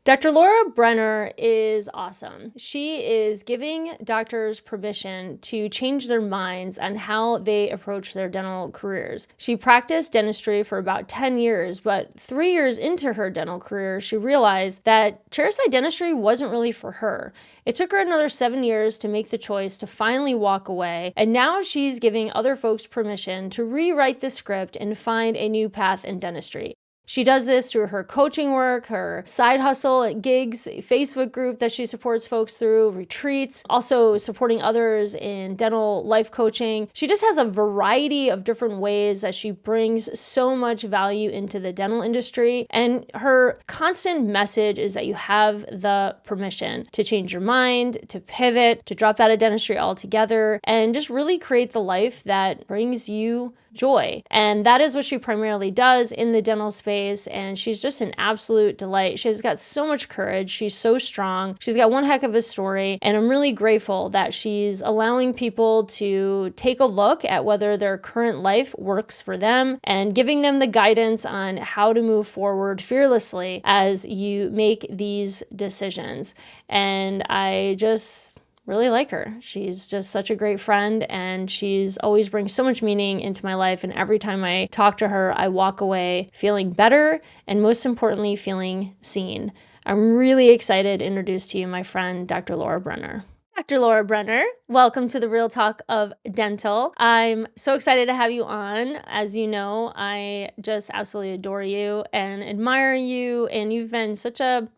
Dr. Laura Brenner is awesome. She is giving doctors permission to change their minds on how they approach their dental careers. She practiced dentistry for about 10 years, but 3 years into her dental career, she realized that chairside dentistry wasn't really for her. It took her another 7 years to make the choice to finally walk away, and now she's giving other folks permission to rewrite the script and find a new path in dentistry. She does this through her coaching work, her side hustle at gigs, Facebook group that she supports folks through, retreats, also supporting others in dental life coaching. She just has a variety of different ways that she brings so much value into the dental industry. And her constant message is that you have the permission to change your mind, to pivot, to drop out of dentistry altogether, and just really create the life that brings you joy. And that is what she primarily does in the dental space. And she's just an absolute delight. She's got so much courage. She's so strong. She's got one heck of a story. And I'm really grateful that she's allowing people to take a look at whether their current life works for them and giving them the guidance on how to move forward fearlessly as you make these decisions. And I just really like her. She's just such a great friend, and she's always brings so much meaning into my life. And every time I talk to her, I walk away feeling better and, most importantly, feeling seen. I'm really excited to introduce to you my friend, Dr. Laura Brenner. Dr. Laura Brenner, welcome to the Real Talk of Dental. I'm so excited to have you on. As you know, I just absolutely adore you and admire you, and you've been such a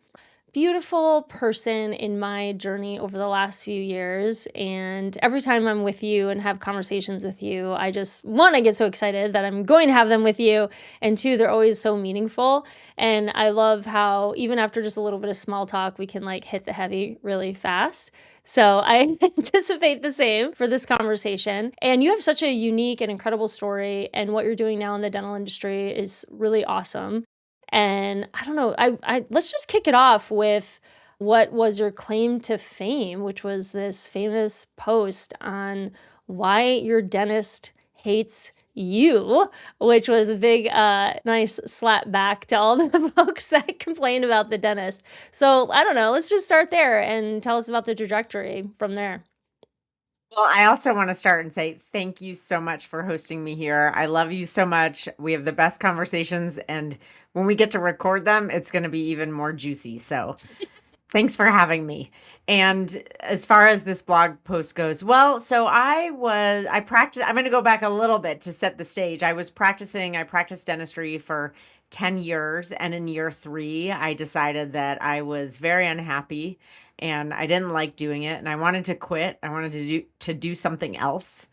beautiful person in my journey over the last few years. And every time I'm with you and have conversations with you, I just, one, I get so excited that I'm going to have them with you. And two, they're always so meaningful. And I love how even after just a little bit of small talk, we can like hit the heavy really fast. So I anticipate the same for this conversation. And you have such a unique and incredible story. And what you're doing now in the dental industry is really awesome. And I don't know, let's just kick it off with what was your claim to fame, which was this famous post on why your dentist hates you, which was a big, nice slap back to all the folks that complain about the dentist. So I don't know, let's just start there and tell us about the trajectory from there. Well, I also want to start and say thank you so much for hosting me here. I love you so much. We have the best conversations, and when we get to record them, it's going to be even more juicy. So, thanks for having me. And as far as this blog post goes, well, so I practiced, I'm going to go back a little bit to set the stage. I practiced dentistry for 10 years. And in year 3, I decided that I was very unhappy and I didn't like doing it. And I wanted to quit. I wanted to do something else.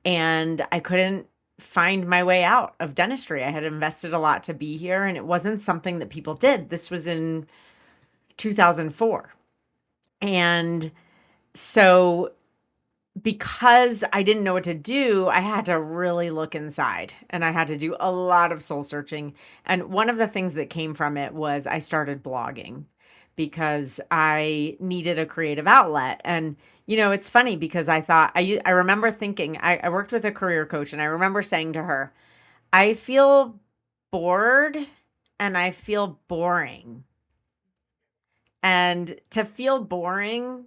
And I couldn't find my way out of dentistry. I had invested a lot to be here, and it wasn't something that people did. This was in 2004. And so because I didn't know what to do, I had to really look inside and I had to do a lot of soul searching. And one of the things that came from it was I started blogging because I needed a creative outlet. And, it's funny because I remember thinking, I worked with a career coach, and I remember saying to her, I feel bored and I feel boring. And to feel boring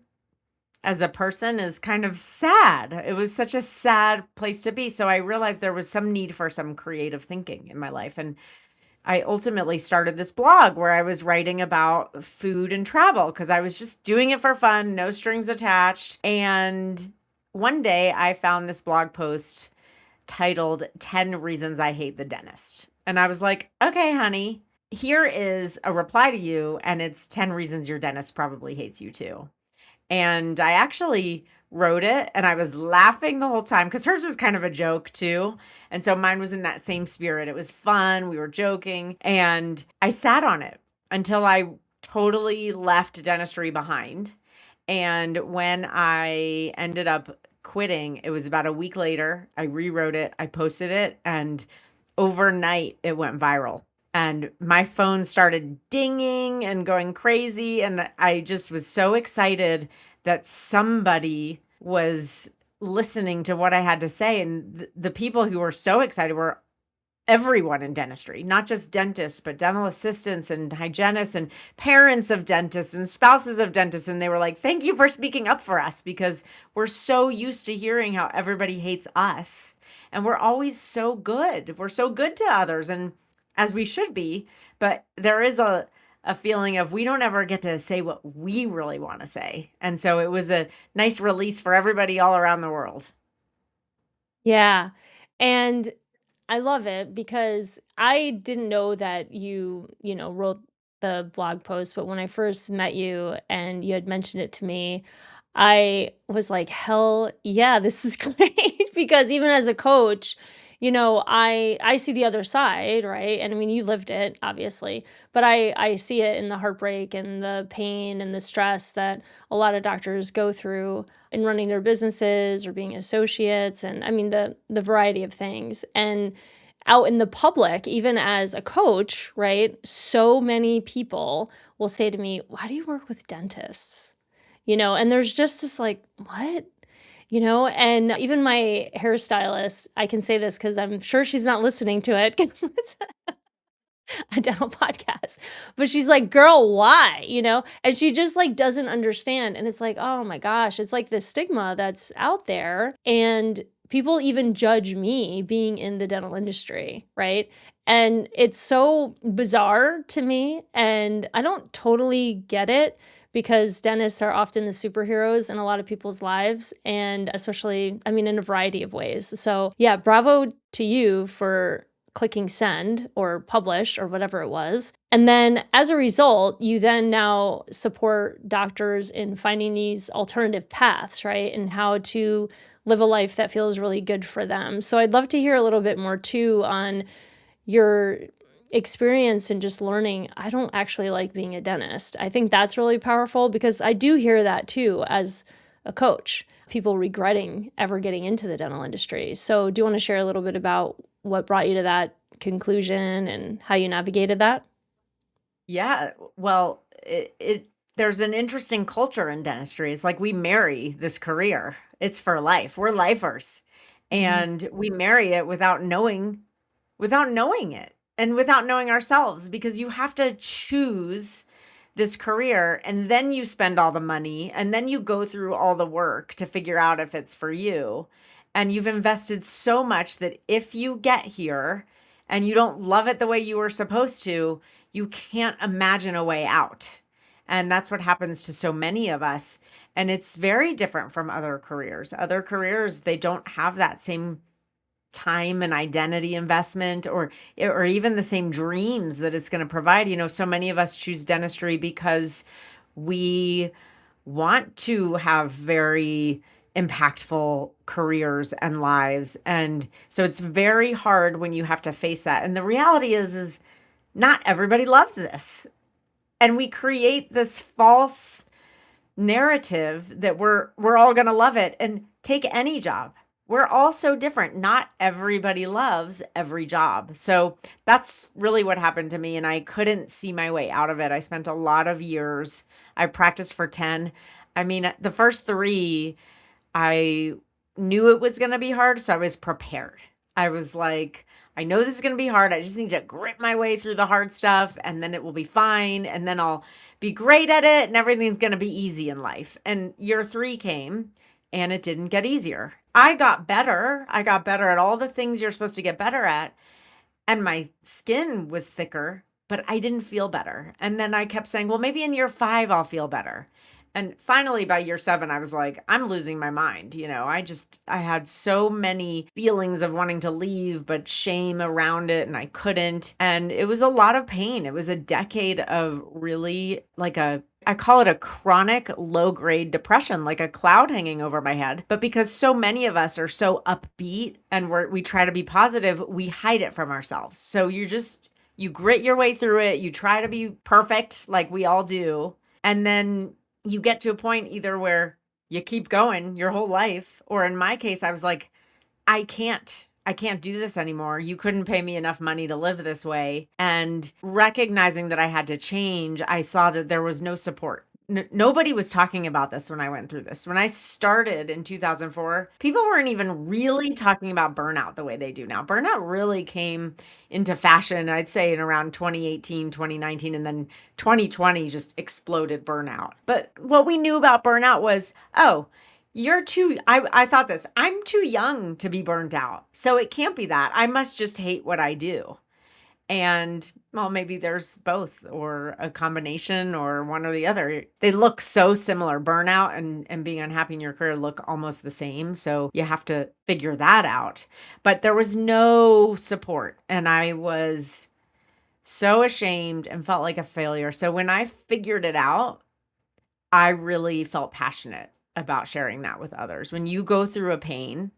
as a person is kind of sad. It was such a sad place to be. So I realized there was some need for some creative thinking in my life. And I ultimately started this blog where I was writing about food and travel because I was just doing it for fun, no strings attached. And one day I found this blog post titled 10 Reasons I Hate the Dentist. And I was like, okay, honey, here is a reply to you, and it's 10 reasons your dentist probably hates you too. And I actually wrote it, and I was laughing the whole time because hers was kind of a joke too. And so mine was in that same spirit. It was fun. We were joking, and I sat on it until I totally left dentistry behind. And when I ended up quitting, it was about a week later. I rewrote it, I posted it, and overnight it went viral. And my phone started dinging and going crazy. And I just was so excited that somebody was listening to what I had to say. And the people who were so excited were everyone in dentistry, not just dentists, but dental assistants and hygienists and parents of dentists and spouses of dentists. And they were like, thank you for speaking up for us, because we're so used to hearing how everybody hates us. And we're always so good. We're so good to others, and as we should be. But there is a feeling of we don't ever get to say what we really want to say. And so it was a nice release for everybody all around the world. Yeah. And I love it because I didn't know that wrote the blog post, but when I first met you and you had mentioned it to me, I was like, hell yeah, this is great. Because even as a coach, I see the other side, right? And I mean, you lived it, obviously, but I see it in the heartbreak and the pain and the stress that a lot of doctors go through in running their businesses or being associates, and I mean the variety of things. And out in the public, even as a coach, right? So many people will say to me, "Why do you work with dentists?" And there's just this like, what? And even my hairstylist, I can say this because I'm sure she's not listening to it 'cause it's a dental podcast, but she's like, girl, why? And she just like doesn't understand. And it's like, oh my gosh, it's like this stigma that's out there. And people even judge me being in the dental industry, right? And it's so bizarre to me. And I don't totally get it because dentists are often the superheroes in a lot of people's lives, and especially, I mean, in a variety of ways. So, yeah, bravo to you for clicking send or publish or whatever it was. And then as a result, you then now support doctors in finding these alternative paths, right? And how to live a life that feels really good for them. So I'd love to hear a little bit more too on your experience and just learning, I don't actually like being a dentist. I think that's really powerful because I do hear that too as a coach, people regretting ever getting into the dental industry. So do you want to share a little bit about what brought you to that conclusion and how you navigated that? Yeah, well, there's an interesting culture in dentistry. It's like we marry this career. It's for life. We're lifers. Mhm. And we marry it without knowing it and without knowing ourselves, because you have to choose this career and then you spend all the money and then you go through all the work to figure out if it's for you. And you've invested so much that if you get here and you don't love it the way you were supposed to, you can't imagine a way out. And that's what happens to so many of us. And it's very different from other careers. Other careers, they don't have that same time and identity investment, or even the same dreams that it's going to provide. So many of us choose dentistry because we want to have very impactful careers and lives. And so it's very hard when you have to face that. And the reality is not everybody loves this. And we create this false narrative that we're all going to love it. And take any job. We're all so different. Not everybody loves every job. So that's really what happened to me. And I couldn't see my way out of it. I spent a lot of years. I practiced for 10. I mean, the first 3, I knew it was going to be hard. So I was prepared. I was like, I know this is going to be hard. I just need to grit my way through the hard stuff, and then it will be fine. And then I'll be great at it and everything's going to be easy in life. And year 3 came and it didn't get easier. I got better. I got better at all the things you're supposed to get better at. And my skin was thicker, but I didn't feel better. And then I kept saying, well, maybe in year 5, I'll feel better. And finally, by year 7, I was like, I'm losing my mind. I had so many feelings of wanting to leave, but shame around it, and I couldn't. And it was a lot of pain. It was a decade of really I call it a chronic low grade depression, like a cloud hanging over my head. But because so many of us are so upbeat and we try to be positive, we hide it from ourselves. So you grit your way through it. You try to be perfect like we all do. And then you get to a point either where you keep going your whole life, or in my case, I was like, I can't do this anymore. You couldn't pay me enough money to live this way. And recognizing that I had to change, I saw that there was no support. nobody was talking about this when I went through this. When I started in 2004, people weren't even really talking about burnout the way they do now. Burnout really came into fashion, I'd say, in around 2018, 2019, and then 2020 just exploded burnout. But what we knew about burnout was, oh, I thought this, I'm too young to be burnt out. So it can't be that. I must just hate what I do. And well, maybe there's both or a combination or one or the other. They look so similar. Burnout and being unhappy in your career look almost the same. So you have to figure that out. But there was no support. And I was so ashamed and felt like a failure. So when I figured it out, I really felt passionate about sharing that with others. When you go through a pain,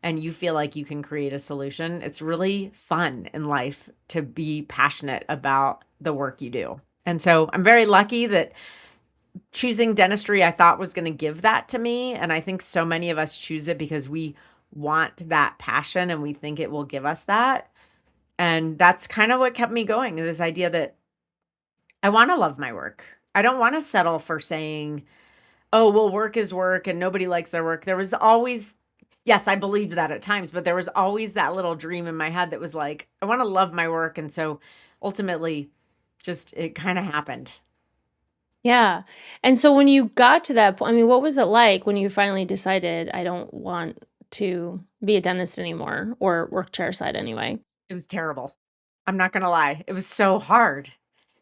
and you feel like you can create a solution, it's really fun in life to be passionate about the work you do. And so I'm very lucky that choosing dentistry, I thought was going to give that to me. And I think so many of us choose it because we want that passion and we think it will give us that. And that's kind of what kept me going, this idea that I want to love my work. I don't want to settle for saying, oh, well, work is work and nobody likes their work. There was always, yes, I believed that at times, but there was always that little dream in my head that was like, I want to love my work. And so ultimately, just it kind of happened. Yeah. And so when you got to that point, I mean, what was it like when you finally decided I don't want to be a dentist anymore or work chairside anyway? It was terrible. I'm not gonna lie. It was so hard.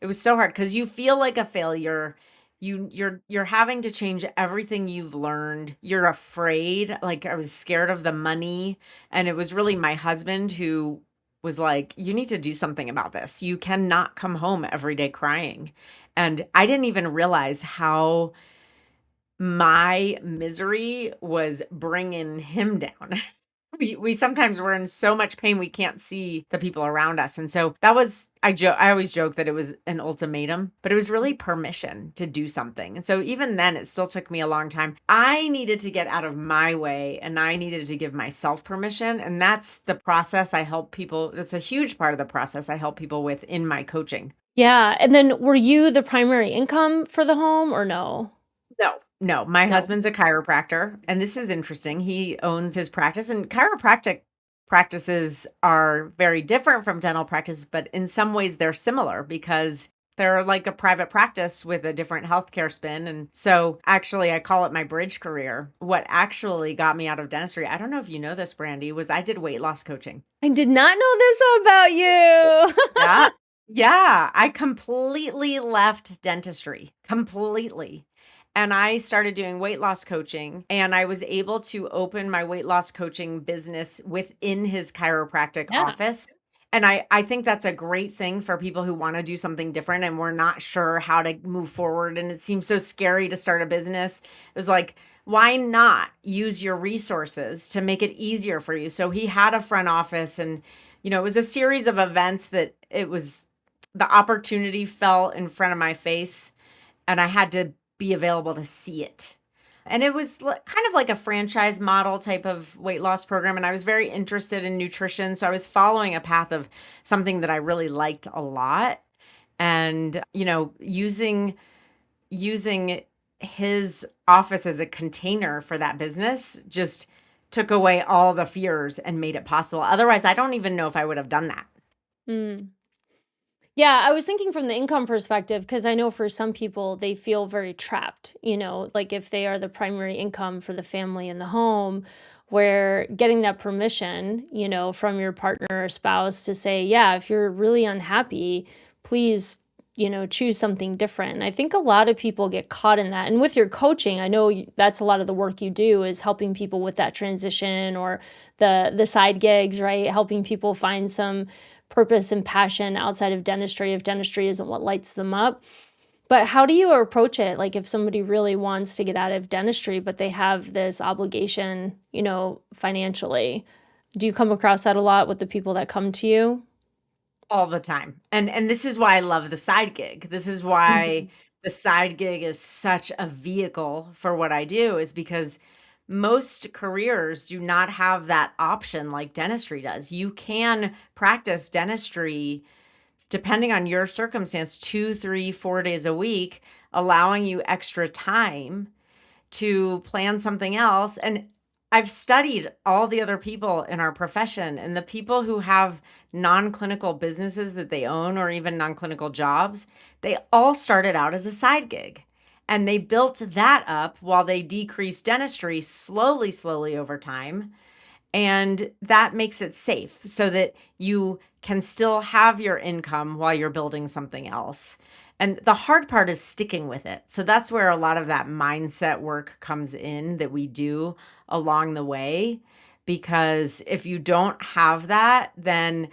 It was so hard because you feel like a failure. You're having to change everything you've learned. You're afraid. Like I was scared of the money. And it was really my husband who was like, you need to do something about this. You cannot come home every day crying. And I didn't even realize how my misery was bringing him down. We sometimes we're in so much pain we can't see the people around us. And so that was I always joke that it was an ultimatum, but it was really permission to do something. And so even then it still took me a long time. I needed to get out of my way and I needed to give myself permission, and that's the process I help people. That's a huge part of the process I help people with in my coaching. Yeah. And then were you the primary income for the home or no? No, no. My No. husband's a chiropractor, and this is interesting. He owns his practice, and chiropractic practices are very different from dental practice, but in some ways they're similar because they're like a private practice with a different healthcare spin. And so actually, I call it my bridge career. What actually got me out of dentistry, I don't know if you know this, Brandy, was I did weight loss coaching. I did not know this about you. Yeah. Yeah. I completely left dentistry, completely. And I started doing weight loss coaching, and I was able to open my weight loss coaching business within his chiropractic Yeah. office. And I think that's a great thing for people who want to do something different and we're not sure how to move forward. And it seems so scary to start a business. It was like, why not use your resources to make it easier for you? So he had a front office, and, it was a series of events that it was the opportunity fell in front of my face, and I had to be available to see it. And it was kind of like a franchise model type of weight loss program. And I was very interested in nutrition. So I was following a path of something that I really liked a lot. And, using his office as a container for that business just took away all the fears and made it possible. Otherwise, I don't even know if I would have done that. Mm. Yeah, I was thinking from the income perspective because I know for some people they feel very trapped, like if they are the primary income for the family in the home, where getting that permission, from your partner or spouse to say, yeah, if you're really unhappy, please, choose something different. And I think a lot of people get caught in that. And with your coaching, I know that's a lot of the work you do is helping people with that transition or the side gigs, right? Helping people find some purpose and passion outside of dentistry if dentistry isn't what lights them up. But how do you approach it? Like if somebody really wants to get out of dentistry, but they have this obligation, financially, do you come across that a lot with the people that come to you? All the time. And this is why I love the side gig. This is why Mhm. the side gig is such a vehicle for what I do, is because most careers do not have that option like dentistry does. You can practice dentistry depending on your circumstance, 2, 3, 4 days a week, allowing you extra time to plan something else. And I've studied all the other people in our profession, and the people who have non-clinical businesses that they own or even non-clinical jobs, they all started out as a side gig. And they built that up while they decreased dentistry slowly over time. And that makes it safe so that you can still have your income while you're building something else. And the hard part is sticking with it. So that's where a lot of that mindset work comes in that we do along the way. Because if you don't have that, then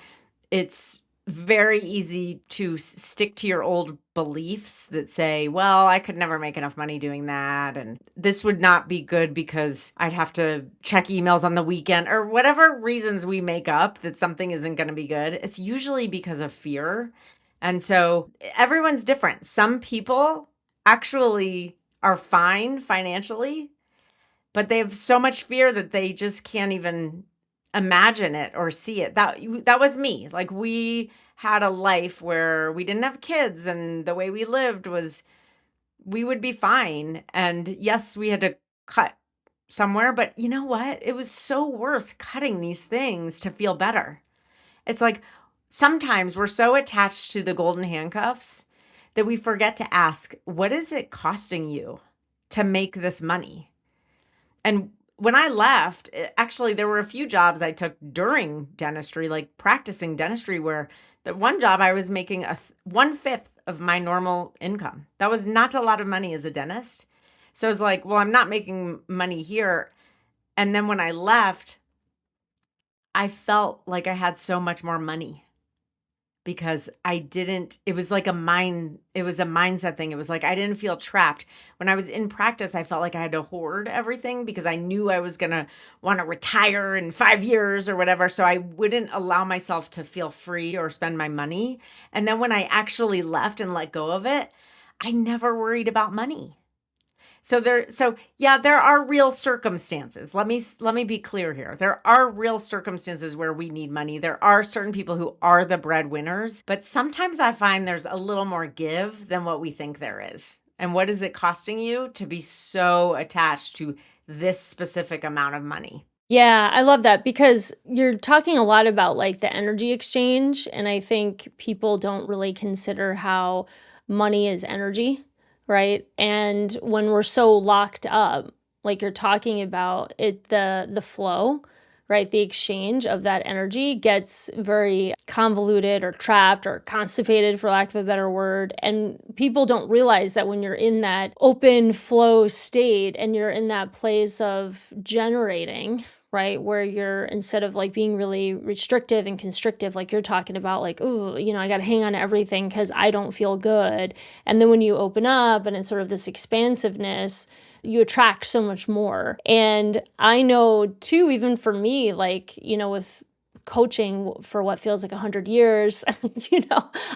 it's very easy to stick to your old beliefs that say, well, I could never make enough money doing that. And this would not be good because I'd have to check emails on the weekend, or whatever reasons we make up that something isn't going to be good. It's usually because of fear. And so everyone's different. Some people actually are fine financially, but they have so much fear that they just can't even imagine it or see it. That was me. Like, we had a life where we didn't have kids, and the way we lived was we would be fine. And yes, we had to cut somewhere, but you know what? It was so worth cutting these things to feel better. It's like sometimes we're so attached to the golden handcuffs that we forget to ask, what is it costing you to make this money? And when I left, actually, there were a few jobs I took during dentistry, like practicing dentistry, where the one job I was making 1/5 of my normal income. That was not a lot of money as a dentist. So I was like, well, I'm not making money here. And then when I left, I felt like I had so much more money because it was like it was a mindset thing. It was like I didn't feel trapped. When I was in practice, I felt like I had to hoard everything because I knew I was going to want to retire in 5 years or whatever. So I wouldn't allow myself to feel free or spend my money. And then when I actually left and let go of it, I never worried about money. So yeah, there are real circumstances. Let me be clear here. There are real circumstances where we need money. There are certain people who are the breadwinners, but sometimes I find there's a little more give than what we think there is. And what is it costing you to be so attached to this specific amount of money? Yeah, I love that because you're talking a lot about like the energy exchange. And I think people don't really consider how money is energy, right? And when we're so locked up, like you're talking about it, the flow, right? The exchange of that energy gets very convoluted or trapped or constipated, for lack of a better word. And people don't realize that when you're in that open flow state and you're in that place of generating, right? Where you're, instead of like being really restrictive and constrictive, like you're talking about, like, oh, I got to hang on to everything because I don't feel good. And then when you open up and it's sort of this expansiveness, you attract so much more. And I know too, even for me, like, with coaching for what feels like 100 years,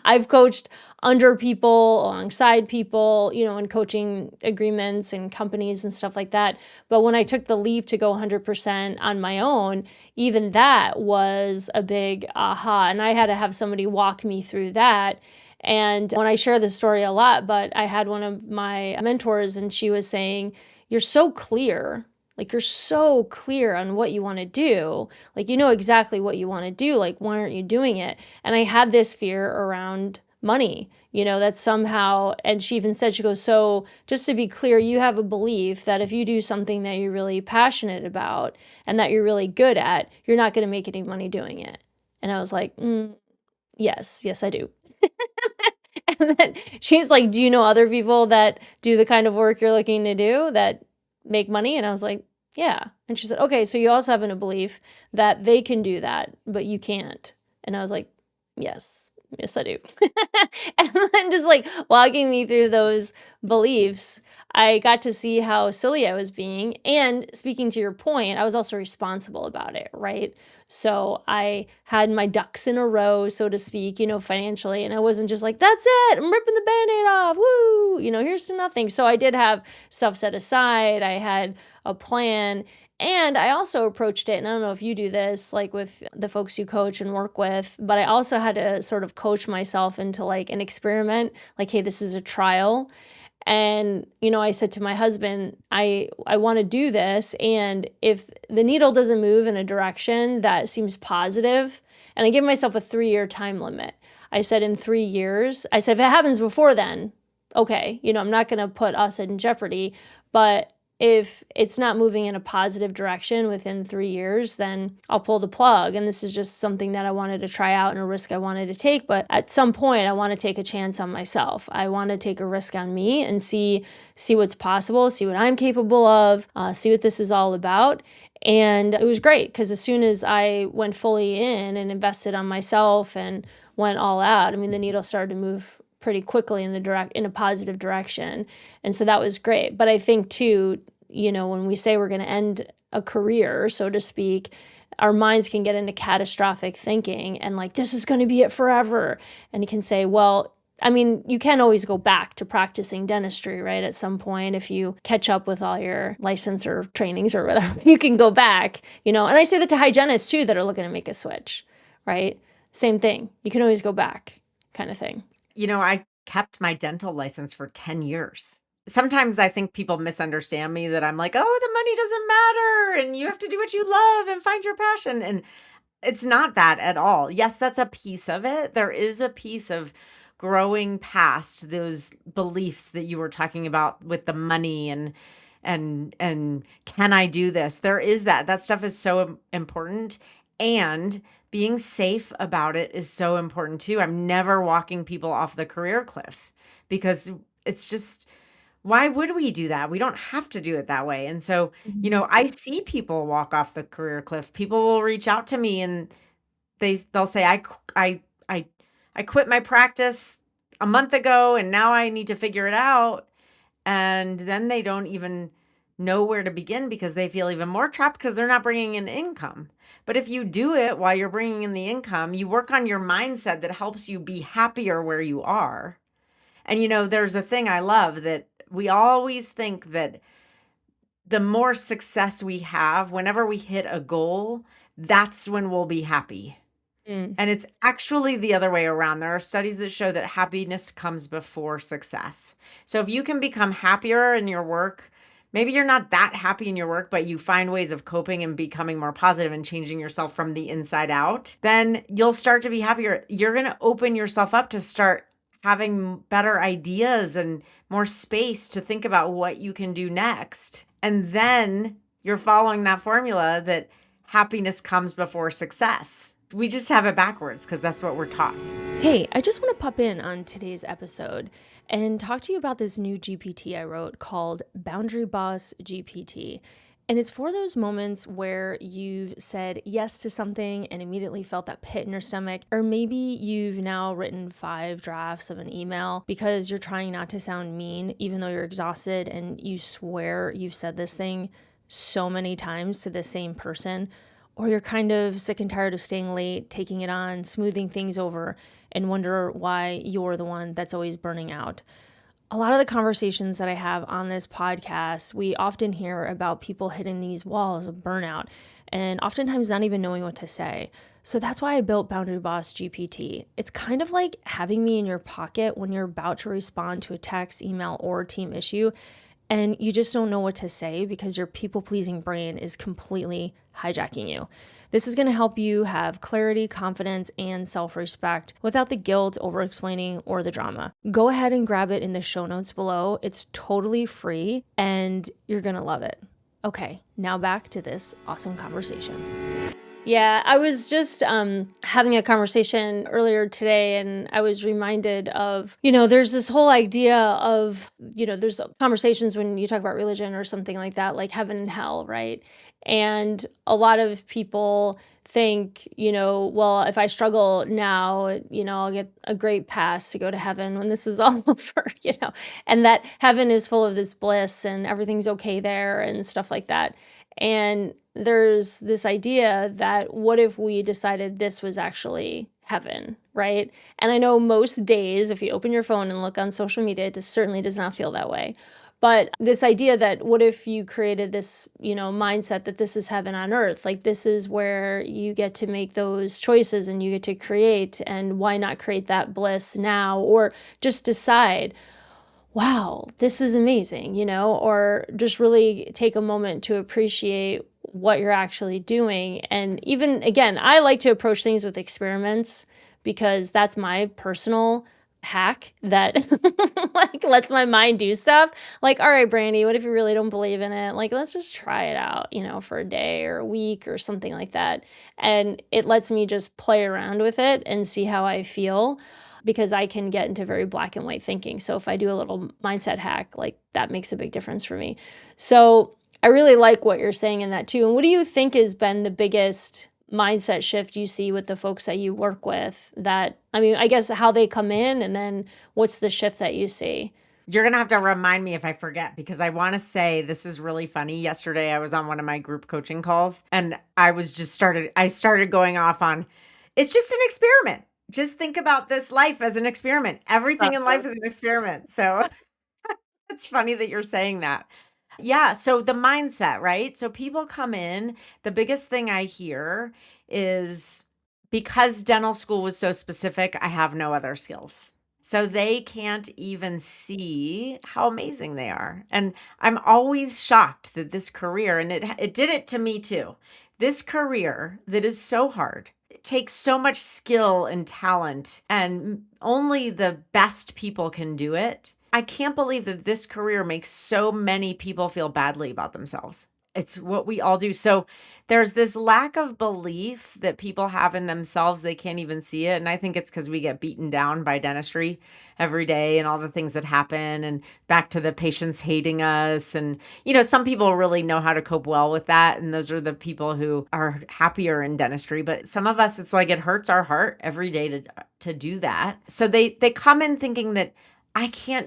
I've coached under people, alongside people, in coaching agreements and companies and stuff like that. But when I took the leap to go 100% on my own, even that was a big aha. And I had to have somebody walk me through that. And when I share this story a lot, but I had one of my mentors and she was saying, you're so clear. Like, you're so clear on what you want to do. Like, you know exactly what you want to do. Like, why aren't you doing it? And I had this fear around money, that somehow, and she even said, she goes, so just to be clear, you have a belief that if you do something that you're really passionate about and that you're really good at, you're not going to make any money doing it. And I was like, yes, I do. And then she's like, do you know other people that do the kind of work you're looking to do that make money? And I was like, yeah. And she said, okay, so you also have a belief that they can do that, but you can't. And I was like, yes, I do. And then just like walking me through those beliefs, I got to see how silly I was being. And speaking to your point, I was also responsible about it, right? So I had my ducks in a row, so to speak, financially. And I wasn't just like, that's it, I'm ripping the Band-Aid off. Woo, here's to nothing. So I did have stuff set aside. I had a plan. And I also approached it, and I don't know if you do this, like with the folks you coach and work with, but I also had to sort of coach myself into like an experiment, like, hey, this is a trial. And, I said to my husband, I want to do this. And if the needle doesn't move in a direction that seems positive, and I give myself a 3-year time limit. I said in 3 years, I said, if it happens before then, okay, I'm not going to put us in jeopardy, but if it's not moving in a positive direction within 3 years, then I'll pull the plug. And this is just something that I wanted to try out and a risk I wanted to take. But at some point, I want to take a chance on myself. I want to take a risk on me and see what's possible, see what I'm capable of, see what this is all about. And it was great because as soon as I went fully in and invested on myself and went all out, the needle started to move pretty quickly in a positive direction. And so that was great. But I think too, when we say we're going to end a career, so to speak, our minds can get into catastrophic thinking and like, this is going to be it forever. And you can say, well, you can always go back to practicing dentistry, right? At some point, if you catch up with all your license or trainings or whatever, you can go back, and I say that to hygienists too, that are looking to make a switch, right? Same thing. You can always go back kind of thing. I kept my dental license for 10 years. Sometimes I think people misunderstand me that I'm like, oh, the money doesn't matter and you have to do what you love and find your passion. And it's not that at all. Yes, that's a piece of it. There is a piece of growing past those beliefs that you were talking about with the money and can I do this? There is that. That stuff is so important. And being safe about it is so important too. I'm never walking people off the career cliff because it's just, why would we do that? We don't have to do it that way. And so, I see people walk off the career cliff. People will reach out to me and they'll say, I quit my practice a month ago and now I need to figure it out. And then they don't even know where to begin because they feel even more trapped because they're not bringing in income. But if you do it while you're bringing in the income, you work on your mindset that helps you be happier where you are. And there's a thing I love that we always think that the more success we have, whenever we hit a goal, that's when we'll be happy. And it's actually the other way around. There are studies that show that happiness comes before success. So if you can become happier in your work, maybe you're not that happy in your work, but you find ways of coping and becoming more positive and changing yourself from the inside out, then you'll start to be happier. You're going to open yourself up to start having better ideas and more space to think about what you can do next. And then you're following that formula that happiness comes before success. We just have it backwards because that's what we're taught. Hey, I just want to pop in on today's episode and talk to you about this new GPT I wrote called Boundary Boss GPT. And it's for those moments where you've said yes to something and immediately felt that pit in your stomach, or maybe you've now written 5 drafts of an email because you're trying not to sound mean, even though you're exhausted and you swear you've said this thing so many times to the same person. Or you're kind of sick and tired of staying late, taking it on, smoothing things over, and wonder why you're the one that's always burning out. A lot of the conversations that I have on this podcast, we often hear about people hitting these walls of burnout and oftentimes not even knowing what to say. So that's why I built Boundary Boss GPT. It's kind of like having me in your pocket when you're about to respond to a text, email, or team issue, and you just don't know what to say because your people-pleasing brain is completely hijacking you. This is going to help you have clarity, confidence, and self-respect without the guilt, over-explaining, or the drama. Go ahead and grab it in the show notes below. It's totally free, and you're going to love it. Okay, now back to this awesome conversation. Yeah, I was just having a conversation earlier today, and I was reminded of, there's this whole idea of, there's conversations when you talk about religion or something like that, like heaven and hell, right? And a lot of people think, well, if I struggle now, I'll get a great pass to go to heaven when this is all over, and that heaven is full of this bliss and everything's okay there and stuff like that. And there's this idea that what if we decided this was actually heaven, right? And I know most days, if you open your phone and look on social media, it certainly does not feel that way. But this idea that what if you created this, mindset that this is heaven on earth? Like this is where you get to make those choices and you get to create, and why not create that bliss now? Or just decide, wow, this is amazing, or just really take a moment to appreciate what you're actually doing. And even, again, I like to approach things with experiments because that's my personal hack that like lets my mind do stuff. Like, all right, Brandy, what if you really don't believe in it? Like, let's just try it out, for a day or a week or something like that. And it lets me just play around with it and see how I feel, because I can get into very black and white thinking. So if I do a little mindset hack, like that makes a big difference for me. So I really like what you're saying in that too. And what do you think has been the biggest mindset shift you see with the folks that you work with? I guess how they come in, and then what's the shift that you see? You're going to have to remind me if I forget, because I want to say this is really funny. Yesterday, I was on one of my group coaching calls, and I started going off on, it's just an experiment. Just think about this life as an experiment. Everything in life is an experiment. So it's funny that you're saying that. Yeah. So the mindset, right? So people come in, the biggest thing I hear is, because dental school was so specific, I have no other skills. So they can't even see how amazing they are. And I'm always shocked that this career, and it did it to me too. This career that is so hard, it takes so much skill and talent, and only the best people can do it. I can't believe that this career makes so many people feel badly about themselves. It's what we all do. So there's this lack of belief that people have in themselves. They can't even see it. And I think it's because we get beaten down by dentistry every day and all the things that happen, and back to the patients hating us. And, some people really know how to cope well with that. And those are the people who are happier in dentistry. But some of us, it's like it hurts our heart every day to do that. So they come in thinking that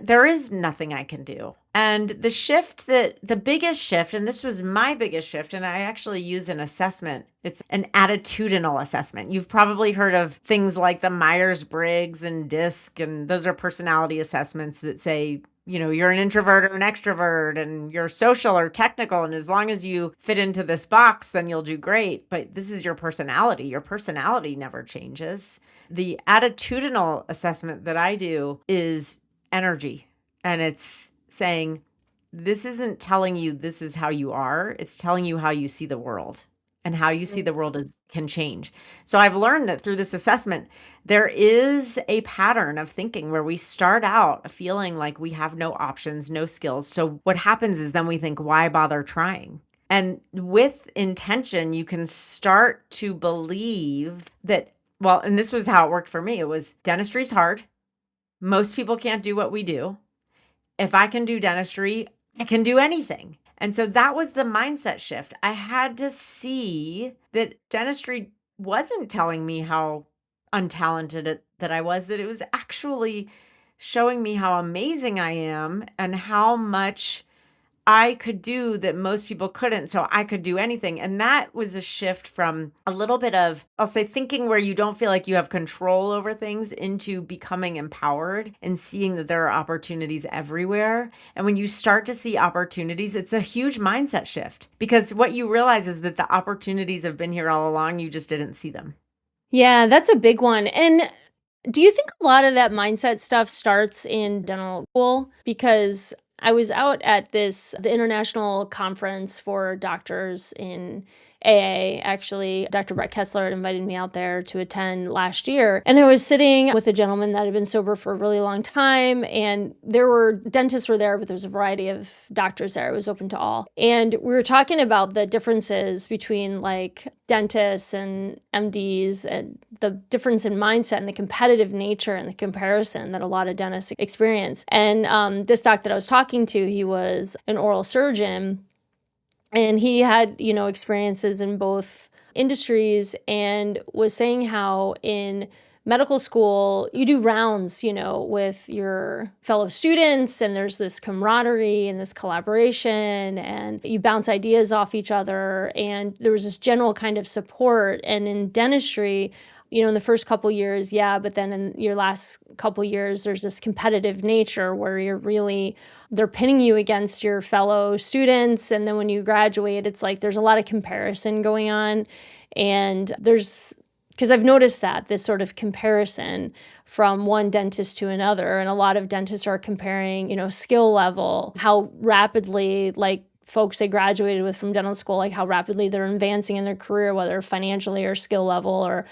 there is nothing I can do. And the biggest shift, and this was my biggest shift, and I actually use an assessment. It's an attitudinal assessment. You've probably heard of things like the Myers-Briggs and DISC, and those are personality assessments that say, you're an introvert or an extrovert, and you're social or technical. And as long as you fit into this box, then you'll do great. But this is your personality. Your personality never changes. The attitudinal assessment that I do is energy. And it's saying, this isn't telling you this is how you are. It's telling you how you see the world, and how you see the world can change. So I've learned that through this assessment, there is a pattern of thinking where we start out feeling like we have no options, no skills. So what happens is then we think, why bother trying? And with intention, you can start to believe that, and this was how it worked for me. It was, dentistry's hard. Most people can't do what we do. If I can do dentistry, I can do anything. And so that was the mindset shift. I had to see that dentistry wasn't telling me how untalented that I was, that it was actually showing me how amazing I am and how much I could do that most people couldn't. So I could do anything. And that was a shift from a little bit of, I'll say, thinking where you don't feel like you have control over things, into becoming empowered and seeing that there are opportunities everywhere. And when you start to see opportunities, it's a huge mindset shift, because what you realize is that the opportunities have been here all along. You just didn't see them. Yeah, that's a big one. And do you think a lot of that mindset stuff starts in dental school? Because I was out at the international conference for doctors in AA. Actually, Dr. Brett Kessler had invited me out there to attend last year. And I was sitting with a gentleman that had been sober for a really long time. And dentists were there, but there was a variety of doctors there. It was open to all. And we were talking about the differences between like dentists and MDs, and the difference in mindset and the competitive nature and the comparison that a lot of dentists experience. And this doc that I was talking to, he was an oral surgeon, and he had, experiences in both industries, and was saying how in medical school, you do rounds, with your fellow students, and there's this camaraderie and this collaboration, and you bounce ideas off each other, and there was this general kind of support. And in dentistry, in the first couple years, yeah, but then in your last couple years, there's this competitive nature where they're pinning you against your fellow students. And then when you graduate, it's like there's a lot of comparison going on. And because I've noticed this sort of comparison from one dentist to another. And a lot of dentists are comparing, skill level, how rapidly, like, folks they graduated with from dental school, like how rapidly they're advancing in their career, whether financially or skill level or,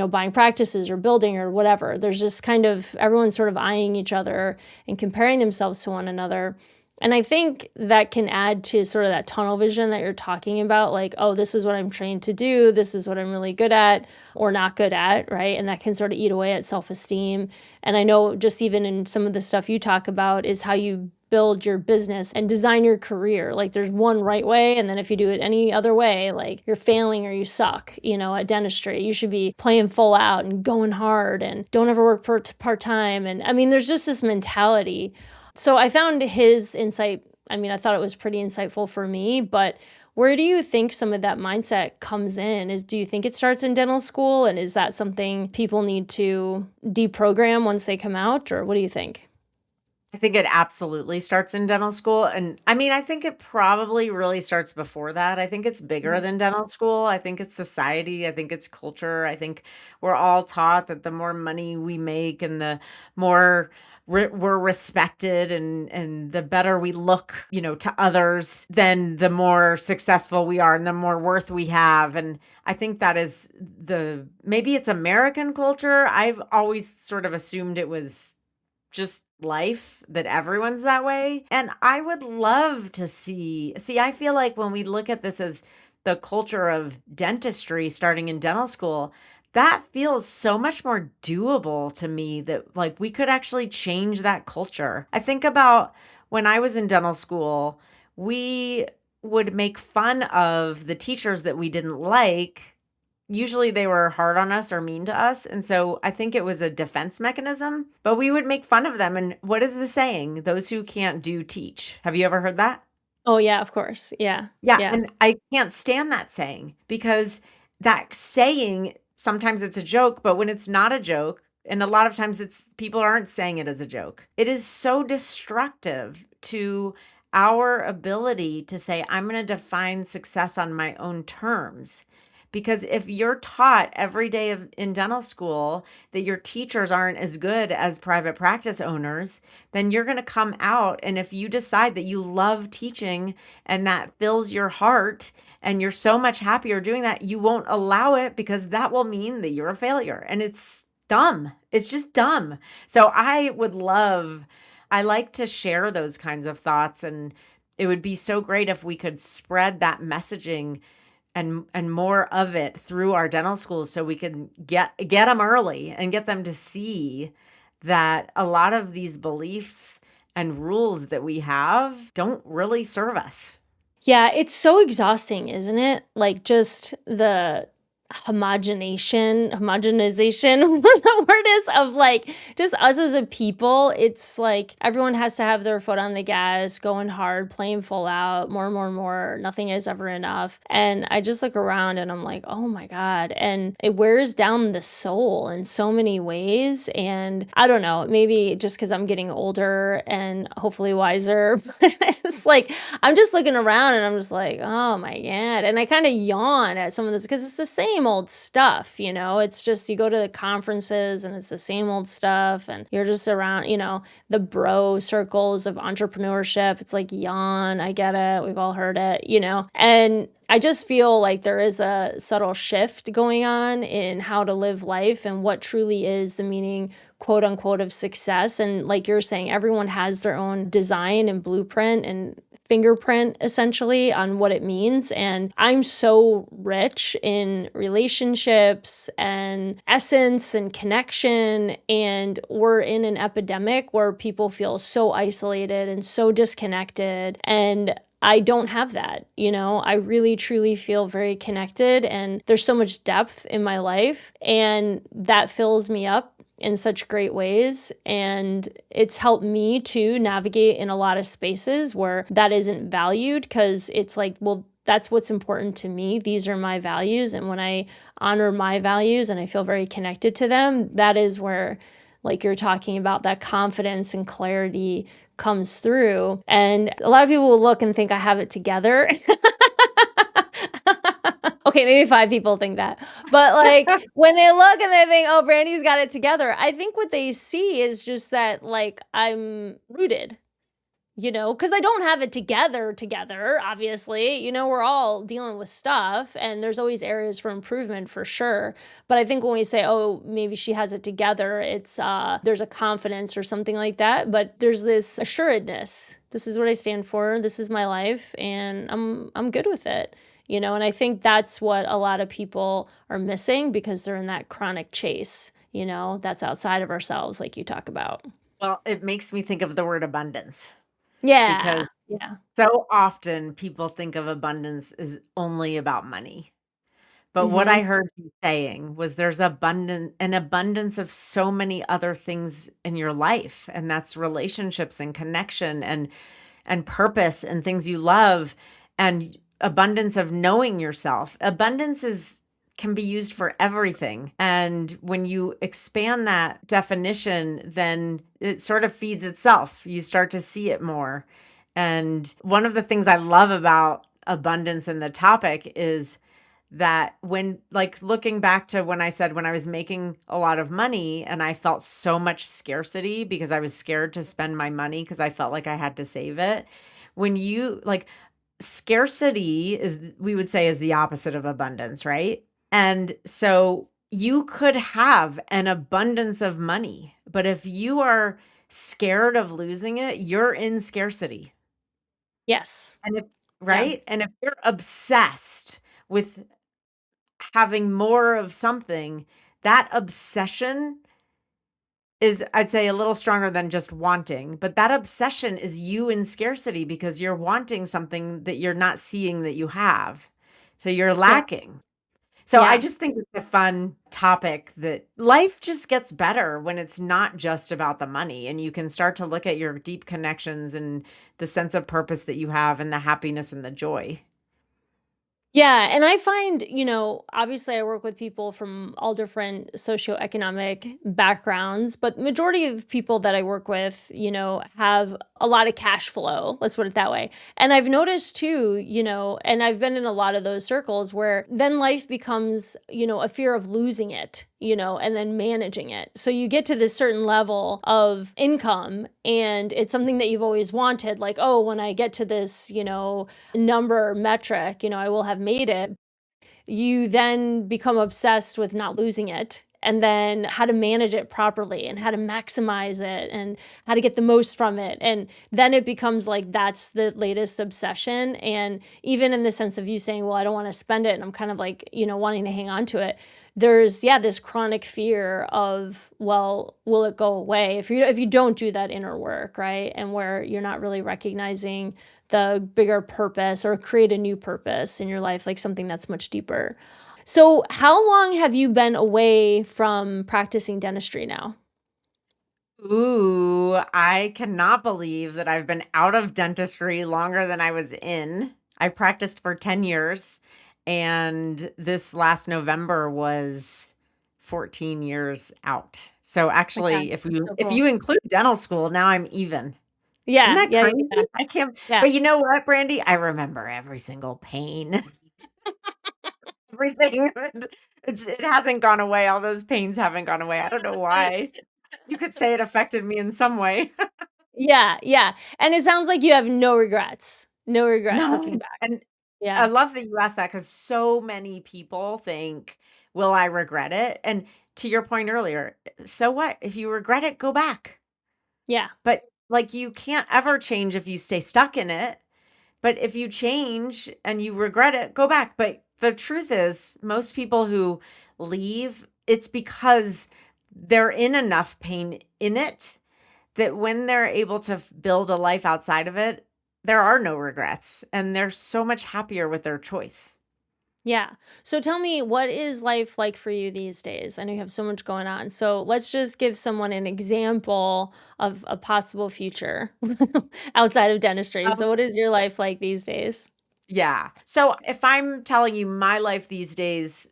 buying practices or building or whatever. There's just kind of everyone's sort of eyeing each other and comparing themselves to one another. And I think that can add to sort of that tunnel vision that you're talking about, like, oh, this is what I'm trained to do. This is what I'm really good at or not good at, right? And that can sort of eat away at self-esteem. And I know just even in some of the stuff you talk about is how you build your business and design your career. Like there's one right way, and then if you do it any other way, like you're failing or you suck, at dentistry. You should be playing full out and going hard and don't ever work part-time. And I mean, there's just this mentality. So I found his insight, I thought it was pretty insightful for me, but where do you think some of that mindset comes in? Do you think it starts in dental school, and is that something people need to deprogram once they come out, or what do you think? I think it absolutely starts in dental school. And I think it probably really starts before that. I think it's bigger than dental school. I think it's society. I think it's culture. I think we're all taught that the more money we make and the more we're respected and the better we look, to others, then the more successful we are and the more worth we have. And I think that is maybe it's American culture. I've always sort of assumed it was just life, that everyone's that way. And I would love to see, I feel like when we look at this as the culture of dentistry starting in dental school, that feels so much more doable to me, that like we could actually change that culture. I think about when I was in dental school, we would make fun of the teachers that we didn't like. Usually they were hard on us or mean to us. And so I think it was a defense mechanism, but we would make fun of them. And what is the saying? Those who can't do, teach. Have you ever heard that? Oh, yeah, of course. Yeah. Yeah. Yeah. And I can't stand that saying, because that saying, sometimes it's a joke, but when it's not a joke, and a lot of times people aren't saying it as a joke, it is so destructive to our ability to say, I'm going to define success on my own terms. Because if you're taught every day in dental school that your teachers aren't as good as private practice owners, then you're going to come out. And if you decide that you love teaching and that fills your heart and you're so much happier doing that, you won't allow it, because that will mean that you're a failure. And it's dumb. It's just dumb. So I like to share those kinds of thoughts. And it would be so great if we could spread that messaging and more of it through our dental schools, so we can get them early and get them to see that a lot of these beliefs and rules that we have don't really serve us. Yeah, it's so exhausting, isn't it? Like just the homogenization, what the word is, of like just us as a people. It's like everyone has to have their foot on the gas, going hard, playing full out, more. Nothing is ever enough. And I just look around and I'm like, oh my God. And it wears down the soul in so many ways. And I don't know, maybe just because I'm getting older and hopefully wiser, but it's like, I'm just looking around and I'm just like, oh my God. And I kind of yawn at some of this because it's the same old stuff, it's just, you go to the conferences and it's the same old stuff, and you're just around, the bro circles of entrepreneurship. It's like, yawn, I get it. We've all heard it, and I just feel like there is a subtle shift going on in how to live life and what truly is the meaning, quote unquote, of success. And like you're saying, everyone has their own design and blueprint and fingerprint essentially on what it means. And I'm so rich in relationships and essence and connection. And we're in an epidemic where people feel so isolated and so disconnected. And I don't have that, I really truly feel very connected, and there's so much depth in my life, and that fills me up in such great ways. And it's helped me to navigate in a lot of spaces where that isn't valued, because it's like, well, that's what's important to me. These are my values. And when I honor my values and I feel very connected to them, that is where, like you're talking about, that confidence and clarity comes through. And a lot of people will look and think I have it together. Okay, maybe 5 people think that. But like when they look and they think, oh, Brandy's got it together, I think what they see is just that, like, I'm rooted, because I don't have it together, obviously. We're all dealing with stuff and there's always areas for improvement for sure. But I think when we say, oh, maybe she has it together, it's there's a confidence or something like that. But there's this assuredness. This is what I stand for. This is my life and I'm good with it. And I think that's what a lot of people are missing because they're in that chronic chase, that's outside of ourselves, like you talk about. Well, it makes me think of the word abundance. Yeah. Because Yeah. so often people think of abundance as only about money. But what I Mm-hmm. heard you saying was there's an abundance of so many other things in your life, and that's relationships and connection and purpose and things you love and abundance of knowing yourself. Abundance is can be used for everything. And when you expand that definition, then it sort of feeds itself. You start to see it more. And one of the things I love about abundance in the topic is that when, like, looking back to when I said when I was making a lot of money and I felt so much scarcity because I was scared to spend my money because I felt like I had to save it. When you like scarcity is, we would say, is the opposite of abundance, right? And so you could have an abundance of money, but if you are scared of losing it, you're in scarcity. Yes. And if, Yeah. right? And if you're obsessed with having more of something, that obsession is, I'd say, a little stronger than just wanting. But that obsession is you in scarcity because you're wanting something that you're not seeing that you have. So you're Yeah. lacking. So I Yeah. just think it's a fun topic that life just gets better when it's not just about the money and you can start to look at your deep connections and the sense of purpose that you have and the happiness and the joy. Yeah, and I find, obviously I work with people from all different socioeconomic backgrounds, but majority of people that I work with, have a lot of cash flow. Let's put it that way. And I've noticed too, and I've been in a lot of those circles where then life becomes, a fear of losing it, and then managing it. So you get to this certain level of income and it's something that you've always wanted, like, oh, when I get to this, number metric, I will have made it. You then become obsessed with not losing it and then how to manage it properly and how to maximize it and how to get the most from it. And then it becomes like that's the latest obsession. And even in the sense of you saying, well, I don't want to spend it. And I'm kind of like, wanting to hang on to it. There's, this chronic fear of, well, will it go away if you don't do that inner work, right? And where you're not really recognizing the bigger purpose or create a new purpose in your life, like something that's much deeper. So, how long have you been away from practicing dentistry now? Ooh, I cannot believe that I've been out of dentistry longer than I was in. I practiced for 10 years, and this last November was 14 years out. So Oh my God, actually, if that's you so if cool. you include dental school, now I'm even. Isn't Yeah, that yeah, crazy? yeah, I can't, yeah. but you know what, Brandy? I remember every single pain, everything. It hasn't gone away. All those pains haven't gone away. I don't know why. You could say it affected me in some way. Yeah, yeah. And it sounds like you have no regrets. No regrets No, looking back. and I Yeah, love that you asked that because so many people think, "Will I regret it?" And to your point earlier, so what? If you regret it, go back. yeah, But, like, you can't ever change if you stay stuck in it, but if you change and you regret it, go back. But the truth is, most people who leave, it's because they're in enough pain in it that when they're able to build a life outside of it, there are no regrets and they're so much happier with their choice. yeah. So tell me, what is life like for you these days? I know you have so much going on. So let's just give someone an example of a possible future outside of dentistry. So Um, what is your life like these days? Yeah. So if I'm telling you my life these days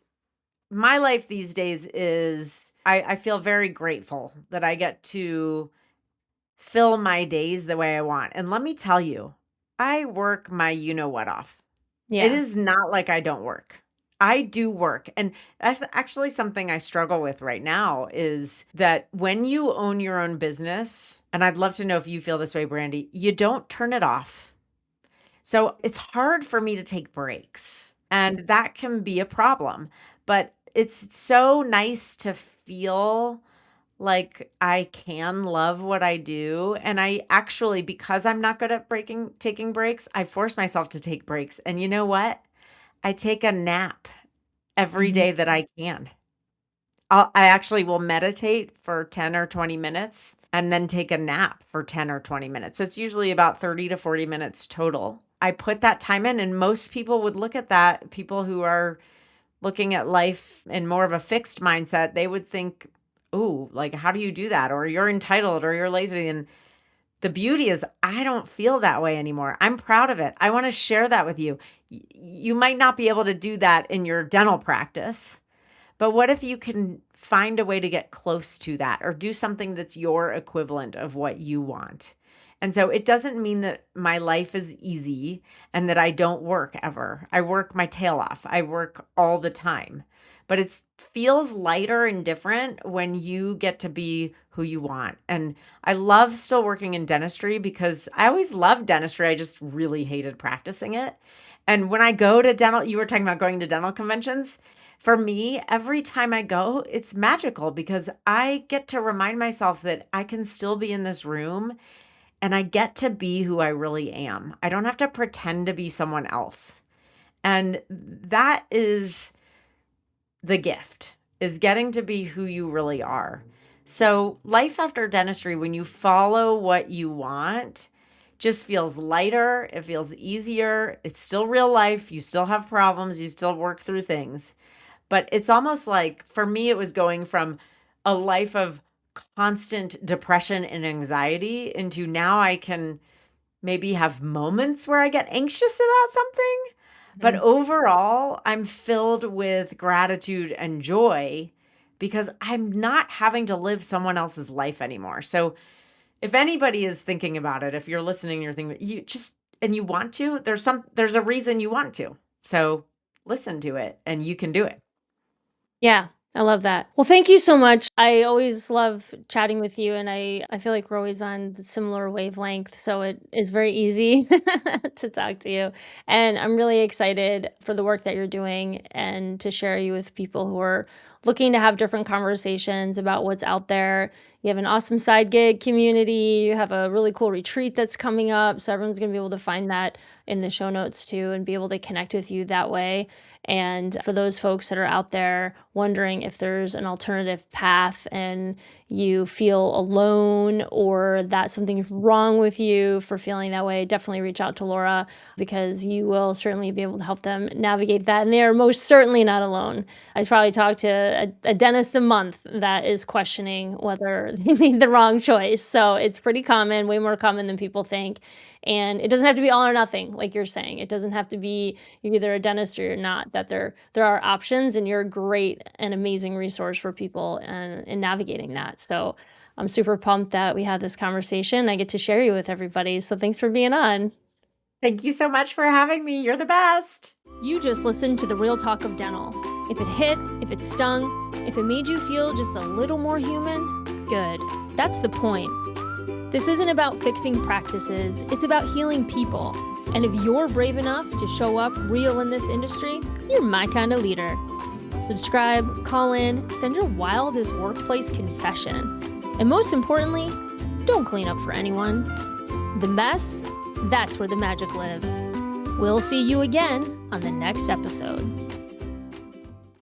is I feel very grateful that I get to fill my days the way I want. And let me tell you, I work my you know what off. It Yeah. is not like I don't work. I do work. And that's actually something I struggle with right now is that when you own your own business, and I'd love to know if you feel this way, Brandy, you don't turn it off. So it's hard for me to take breaks, and that can be a problem. But it's so nice to feel like I can love what I do. And I actually, because I'm not good at taking breaks, I force myself to take breaks. And you know what? I take a nap every Mhm. day that I can. I actually will meditate for 10 or 20 minutes and then take a nap for 10 or 20 minutes. So it's usually about 30 to 40 minutes total. I put that time in, and most people would look at that. People who are looking at life in more of a fixed mindset, they would think, "Ooh, like, how do you do that?" Or "You're entitled," or "You're lazy." And the beauty is, I don't feel that way anymore. I'm proud of it. I want to share that with you. You might not be able to do that in your dental practice, but what if you can find a way to get close to that or do something that's your equivalent of what you want? And so it doesn't mean that my life is easy and that I don't work ever. I work my tail off. I work all the time. But it feels lighter and different when you get to be who you want. And I love still working in dentistry because I always loved dentistry. I just really hated practicing it. And when I go to dental, you were talking about going to dental conventions. For me, every time I go, it's magical because I get to remind myself that I can still be in this room and I get to be who I really am. I don't have to pretend to be someone else. And that is the gift, is getting to be who you really are. So, life after dentistry, when you follow what you want, just feels lighter. It feels easier. It's still real life. You still have problems. You still work through things. But it's almost like, for me, it was going from a life of constant depression and anxiety into now I can maybe have moments where I get anxious about something. But Mhm. overall, I'm filled with gratitude and joy because I'm not having to live someone else's life anymore. So if anybody is thinking about it, if you're listening, you're thinking you just and you want to, there's a reason you want to. So listen to it and you can do it. Yeah, I love that. Well, thank you so much. I always love chatting with you, and I feel like we're always on the similar wavelength, so it is very easy to talk to you. And I'm really excited for the work that you're doing and to share you with people who are looking to have different conversations about what's out there. You have an awesome side gig community. You have a really cool retreat that's coming up. So everyone's going to be able to find that in the show notes too and be able to connect with you that way. And for those folks that are out there wondering if there's an alternative path and you feel alone or that something's wrong with you for feeling that way, definitely reach out to Laura because you will certainly be able to help them navigate that. And they are most certainly not alone. I probably talked to a dentist a month that is questioning whether they made the wrong choice. So it's pretty common, way more common than people think. And it doesn't have to be all or nothing, like you're saying. It doesn't have to be you're either a dentist or you're not, that there are options and you're a great and amazing resource for people and in navigating that. So I'm super pumped that we had this conversation. I get to share you with everybody. So thanks for being on. Thank you so much for having me. You're the best. You just listened to the real talk of dental. If it hit, if it stung, if it made you feel just a little more human, good. That's the point. This isn't about fixing practices, it's about healing people. And if you're brave enough to show up real in this industry, you're my kind of leader. Subscribe, call in, send your wildest workplace confession. And most importantly, don't clean up for anyone. The mess, that's where the magic lives. We'll see you again on the next episode.